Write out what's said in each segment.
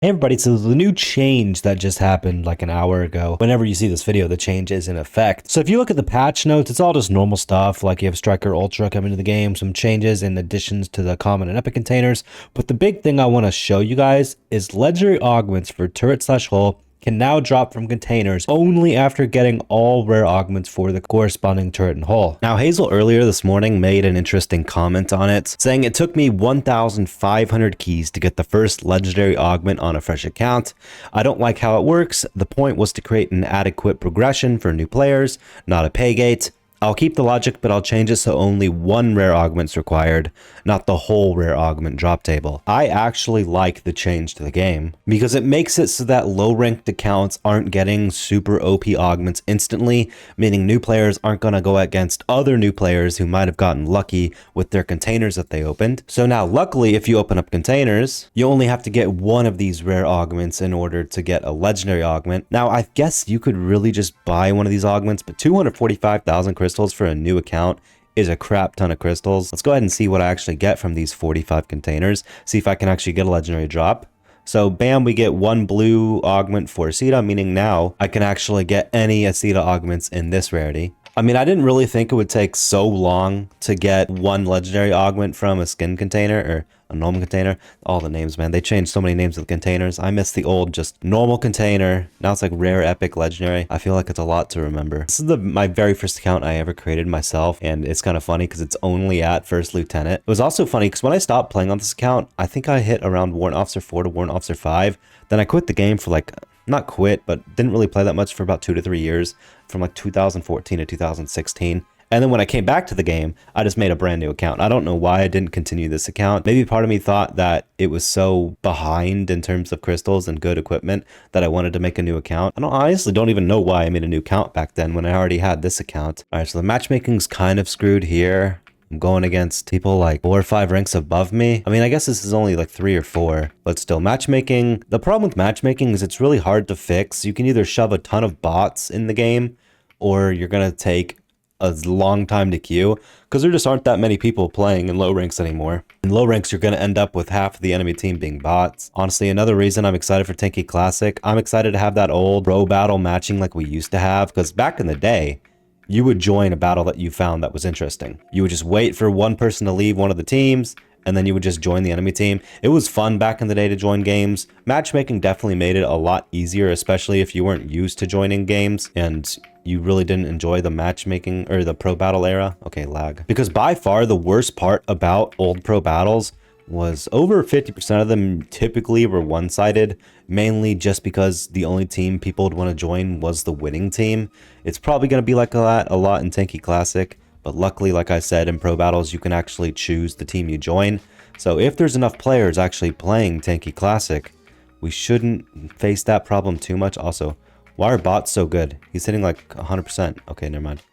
Hey everybody, so the new change that just happened like an hour ago, whenever you see this video, the change is in effect. So if you look at the patch notes, it's all just normal stuff, like you have Striker Ultra coming to the game, some changes and additions to the common and epic containers. But the big thing I want to show you guys is legendary augments for turret/hull can now drop from containers only after getting all rare augments for the corresponding turret and hull. Now, Hazel earlier this morning made an interesting comment on it, saying it took me 1,500 keys to get the first legendary augment on a fresh account. I don't like how it works. The point was to create an adequate progression for new players, not a pay gate. I'll keep the logic, but I'll change it so only one rare augment's required, not the whole rare augment drop table. I actually like the change to the game because it makes it so that low ranked accounts aren't getting super OP augments instantly, meaning new players aren't going to go against other new players who might have gotten lucky with their containers that they opened. So now luckily, if you open up containers, you only have to get one of these rare augments in order to get a legendary augment. Now I guess you could really just buy one of these augments, but 245,000 crystals for a new account is a crap ton of crystals. Let's go ahead and see what I actually get from these 45 containers. See if I can actually get a legendary drop. So bam, we get one blue augment for Isida, meaning now I can actually get any Isida augments in this rarity. I mean, I didn't really think it would take so long to get one legendary augment from a skin container or a normal container. All the names, man. They changed so many names of the containers. I miss the old just normal container. Now it's like rare, epic, legendary. I feel like it's a lot to remember. This is my very first account I ever created myself, and it's kind of funny because it's only at first lieutenant. It was also funny because when I stopped playing on this account, I think I hit around Warrant Officer 4 to Warrant Officer 5. Then I quit the game for like, not quit, but didn't really play that much for about 2 to 3 years, from like 2014 to 2016. And then when I came back to the game, I just made a brand new account. I don't know why I didn't continue this account. Maybe part of me thought that it was so behind in terms of crystals and good equipment that I wanted to make a new account. I honestly don't even know why I made a new account back then when I already had this account. All right, so the matchmaking's kind of screwed here. I'm going against people like 4 or 5 ranks above me. I mean, I guess this is only like 3 or 4, but still matchmaking. The problem with matchmaking is it's really hard to fix. You can either shove a ton of bots in the game or you're going to take a long time to queue because there just aren't that many people playing in low ranks anymore. In low ranks, you're going to end up with half of the enemy team being bots. Honestly, another reason I'm excited for Tanki Classic, I'm excited to have that old pro battle matching like we used to have, because back in the day, you would join a battle that you found that was interesting. You would just wait for one person to leave one of the teams, and then you would just join the enemy team. It was fun back in the day to join games. Matchmaking definitely made it a lot easier, especially if you weren't used to joining games and you really didn't enjoy the matchmaking or the pro battle era. Okay, lag. Because by far the worst part about old pro battles was over 50% of them typically were one-sided, mainly just because the only team people would want to join was the winning team. It's probably going to be like that a lot in Tanki Classic, but luckily, like I said, in pro battles, you can actually choose the team you join. So if there's enough players actually playing Tanki Classic, we shouldn't face that problem too much. Also, why are bots so good? He's hitting like 100%. Okay, never mind.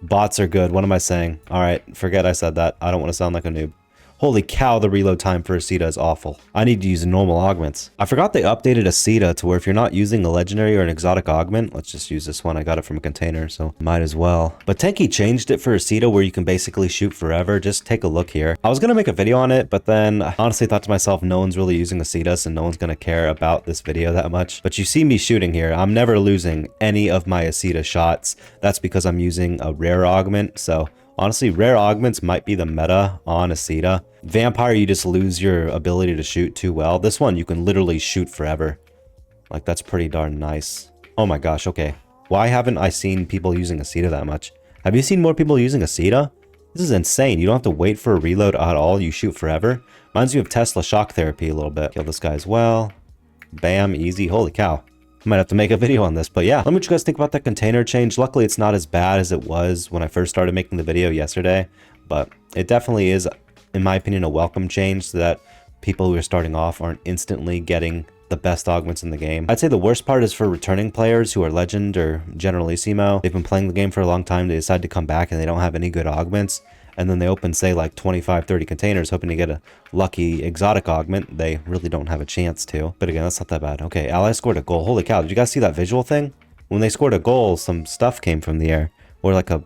Bots are good. What am I saying? All right, forget I said that. I don't want to sound like a noob. Holy cow, the reload time for Isida is awful. I need to use normal augments. I forgot they updated Isida to where if you're not using a legendary or an exotic augment, let's just use this one. I got it from a container, so might as well. But Tanki changed it for Isida where you can basically shoot forever. Just take a look here. I was going to make a video on it, but then I honestly thought to myself, no one's really using Isida, so no one's going to care about this video that much. But you see me shooting here. I'm never losing any of my Isida shots. That's because I'm using a rare augment, so honestly, rare augments might be the meta on Isida. Vampire, you just lose your ability to shoot too well. This one, you can literally shoot forever. Like, that's pretty darn nice. Oh my gosh, okay. Why haven't I seen people using Isida that much? Have you seen more people using Isida? This is insane. You don't have to wait for a reload at all. You shoot forever. Reminds me of Tesla shock therapy a little bit. Kill this guy as well. Bam, easy. Holy cow. Might have to make a video on this, but yeah, let me know what you guys think about that container change. Luckily, it's not as bad as it was when I first started making the video yesterday, but it definitely is, in my opinion, a welcome change so that people who are starting off aren't instantly getting the best augments in the game. I'd say the worst part is for returning players who are legend or generally CMO. They've been playing the game for a long time. They decide to come back and they don't have any good augments. And then they open, say, like 25, 30 containers hoping to get a lucky exotic augment. They really don't have a chance to. But again, that's not that bad. Okay, Ally scored a goal. Holy cow, did you guys see that visual thing? When they scored a goal, some stuff came from the air. Or like a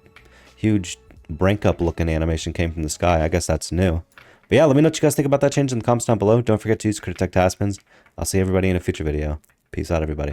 huge break-up looking animation came from the sky. I guess that's new. But yeah, let me know what you guys think about that change in the comments down below. Don't forget to use Critic Taspens. I'll see everybody in a future video. Peace out, everybody.